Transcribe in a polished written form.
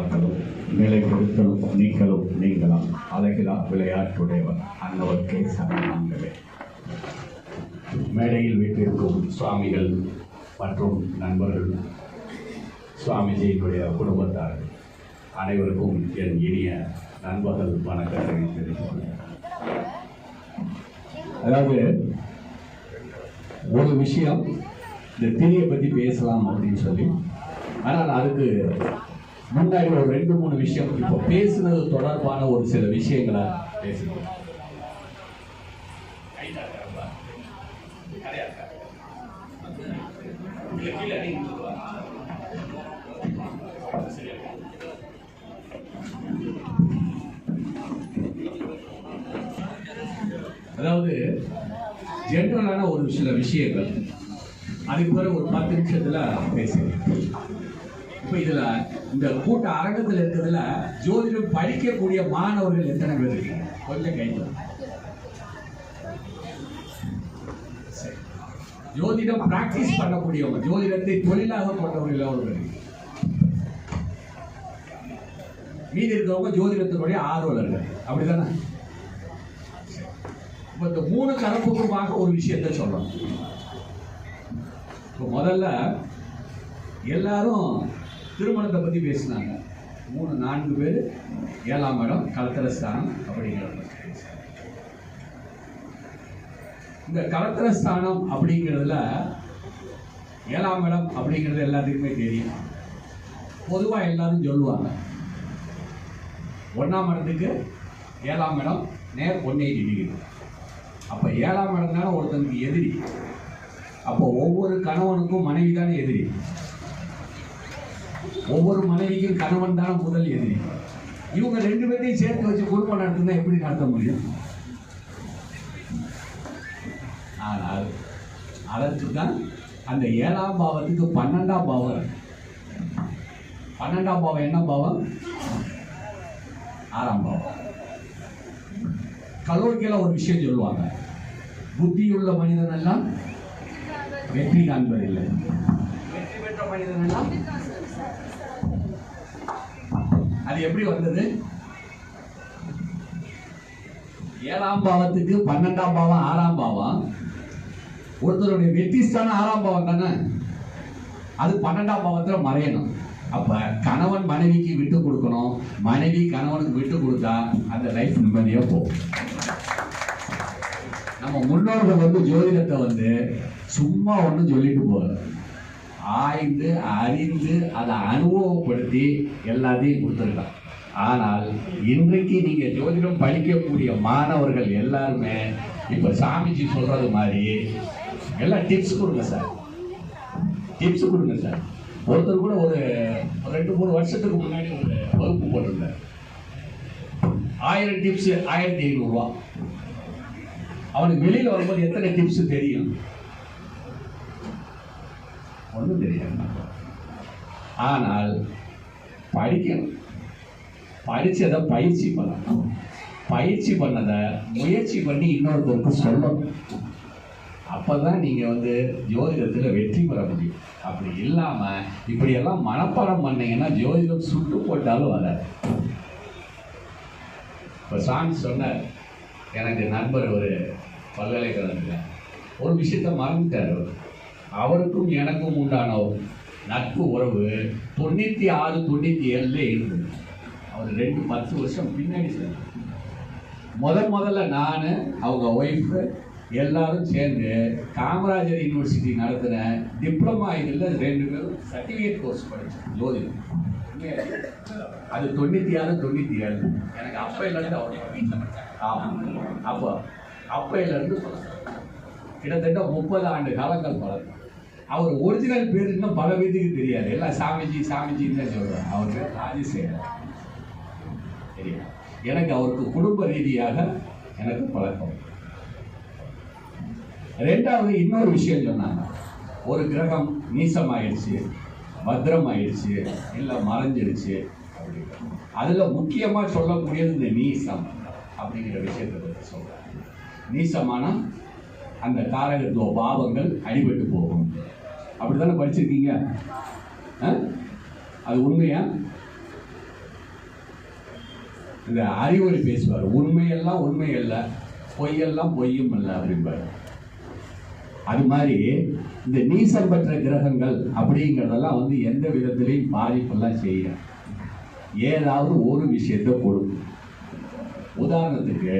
காத்தலும் நிலை கொடுத்தலும் நீங்களும் நீங்களாம் அழகிலா விளையாட்டுடையவர் அன்னவர்க்கே சரணாங்களே. மேடையில் வீட்டிற்கும் சுவாமிகள் மற்றும் நண்பர்கள், சுவாமிஜியினுடைய குடும்பத்தார் அனைவருக்கும் என் இனிய நண்பர்கள் வணக்கத்தை தெரிவித்துள்ளேன். அதாவது ஒரு விஷயம், இந்த திரியை பற்றி பேசலாம் அப்படின்னு சொல்லி, ஆனால் அதுக்கு முன்னாடி ஒரு 2-3 விஷயம் இப்போ பேசுனது தொடர்பான ஒரு சில விஷயங்களை பேசணும். அதாவது ஜென்ரலான ஒரு சில விஷயங்கள், அதுக்கு பிறகு ஒரு 10 நிமிஷத்துல பேசுகிறேன். இப்போ இதுல இந்த கூட்ட அரங்கத்தில் இருக்கிறதுல ஜோதிடம் படிக்கக்கூடிய மாணவர்கள் எத்தனை பேர் இருக்கீங்க? கொஞ்சம் கைது. ஜோதிடம் பிராக்டிஸ் பண்ணக்கூடியவங்க, ஜோதிடத்தை தொழிலாக கொண்டவர்கள் எவ்வளவு? மீதி இருக்கவங்க ஜோதிடத்தினுடைய ஆர்வலர்கள், அப்படிதானே? இப்போ இந்த 3 தரப்புக்குமாக ஒரு விஷயத்தை சொல்லணும். இப்போ முதல்ல எல்லாரும் திருமணத்தை பற்றி பேசினாங்க. 3-4 பேர் 7ஆம் இடம் கலத்திரஸ்தானம் அப்படிங்கிறத பற்றி பேசினாங்க. இந்த கலத்திரஸ்தானம் அப்படிங்கிறதுல 7ஆம் இடம் அப்படிங்கிறது எல்லாத்துக்குமே தெரியும். பொதுவாக எல்லாரும் சொல்லுவாங்க, 1ஆம் இடத்துக்கு 7ஆம் இடம் நேர் 180 டிகிரி. அப்போ 7ஆம் இடம் தானே ஒருத்தனுக்கு எதிரி. அப்போ ஒவ்வொரு கணவனுக்கும் மனைவி தானே எதிரி, ஒவ்வொரு மனைவிக்கும் கணவன் தானே முதல் எதிரி. இவங்க 2 பேரையும் சேர்த்து வச்சு குடும்பம் நடத்துனா எப்படி நடத்த முடியும்? ஆனால் அதற்கு தான் அந்த 7ஆம் பாவத்துக்கு 12ஆம் பாவம். 12ஆம் பாவம் என்ன பாவம்? 6ஆம் பாவம். கலோக்கியில் ஒரு விஷயம் சொல்லுவாங்க, புத்தியுள்ள மனிதன் எல்லாம் வெற்றி காண்பதில்லை, வெற்றி பெற்ற மனிதன் எல்லாம். அது எப்படி வந்தது? 7ஆம் பாவத்துக்கு 12ஆம் பாவம் 6ஆம் பாவம். ஒருத்தருடைய வெற்றி ஸ்தானம் 6ஆம் பாவம் தானே, அது 12ஆம் பாவத்துல மறையணும். அப்ப கணவன் மனைவிக்கு விட்டு கொடுக்கணும், மனைவி கணவனுக்கு விட்டு கொடுத்தா அந்த லைஃப் நிம்மதியா போகும். நம்ம முன்னோர்கள் ஜோதிடத்தை சும்மா ஒன்றும் சொல்லிட்டு போகல, ஆய்ந்து அறிந்து அதை அனுபவப்படுத்தி எல்லாத்தையும் கொடுத்துருக்கான். ஆனால் இன்றைக்கு நீங்க ஜோதிடம் படிக்கக்கூடிய மாணவர்கள் எல்லாருமே இப்ப சாமிஜி சொல்றது மாதிரி எல்லாம் டிப்ஸ் கொடுங்க சார், டிப்ஸ் கொடுங்க சார். ஒருத்தர் கூட ஒரு 2-3 வருஷத்துக்கு முன்னாடி ஒரு வகுப்பு போட்டிருந்தார், 1000 டிப்ஸ் 1500 ரூபா. அவனுக்கு வெளியில் வரும்போது எத்தனை டிப்ஸ் தெரியும்? ஒன்றும் தெரியாது. ஆனால் படிக்கணும், படிச்சதை பயிற்சி பண்ணணும், பயிற்சி பண்ணதை முயற்சி பண்ணி இன்னொருத்தருக்கு சொல்லணும். அப்பதான் நீங்க ஜோதிடத்துல வெற்றி பெற முடியும். அப்படி இல்லாம இப்படியெல்லாம் மனப்பாடம் பண்ணீங்கன்னா ஜோதிடம் சுட்டு போட்டாலும் வராது. இப்போ சாமி சொன்னார், எனக்கு நண்பர் ஒரு பல்கலைக்கழகத்தில் ஒரு விஷயத்த மறந்துட்டார். அவருக்கும் எனக்கும் உண்டான நட்பு உறவு 96-97 இருந்தது. அவர் 10 வருஷம் பின்னாடி சொன்னார். முதல்ல நான், அவங்க ஒய்ஃபு எல்லாரும் சேர்ந்து காமராஜர் யூனிவர்சிட்டி நடத்தின டிப்ளமா இதில் 2 பேரும் சர்டிஃபிகேட் கோர்ஸ் படித்தோம் ஜோதிடம். அது 96-97. எனக்கு அப்பையிலேருந்து அவர் வீட்டில் படித்தாங்க. ஆமாம், அப்பையிலேருந்து கிட்டத்தட்ட 30 ஆண்டு காலங்கள் பழக்கம். அவர் ஒரிஜினல் பேர் இன்னும் பல பேருக்கு தெரியாது, எல்லாம் சாமிஜி சாமிஜின்னு தான் சொல்கிறார். அவர் பேர் ராஜசேகர். தெரியும், எனக்கு அவருக்கு குடும்ப ரீதியாக எனக்கு பழக்கம். 2வது இன்னொரு விஷயம் சொன்னாங்க, ஒரு கிரகம் நீசமாயிடுச்சு, பத்திரம் ஆயிடுச்சு, இல்லை மறைஞ்சிடுச்சு. அதில் முக்கியமாக சொல்லக்கூடியது இந்த நீசம் அப்படிங்கிற விஷயத்தை பற்றி சொல்கிறாங்க. நீசமான அந்த காரகத்துவ பாவங்கள் அடிபட்டு போகும். அப்படி தானே படிச்சிருக்கீங்க? அது உண்மையா? இந்த அறிவுரை பேசுவார். உண்மையெல்லாம் உண்மை அல்ல, பொய்யெல்லாம் பொய்யும் அல்ல அப்படிம்பார். அது மாதிரி இந்த நீசம் பெற்ற கிரகங்கள் அப்படிங்கிறதெல்லாம் வந்து எந்த விதத்திலையும் பாதிப்பெல்லாம் செய்ய ஏதாவது ஒரு விஷயத்தை கொடுக்கும். உதாரணத்துக்கு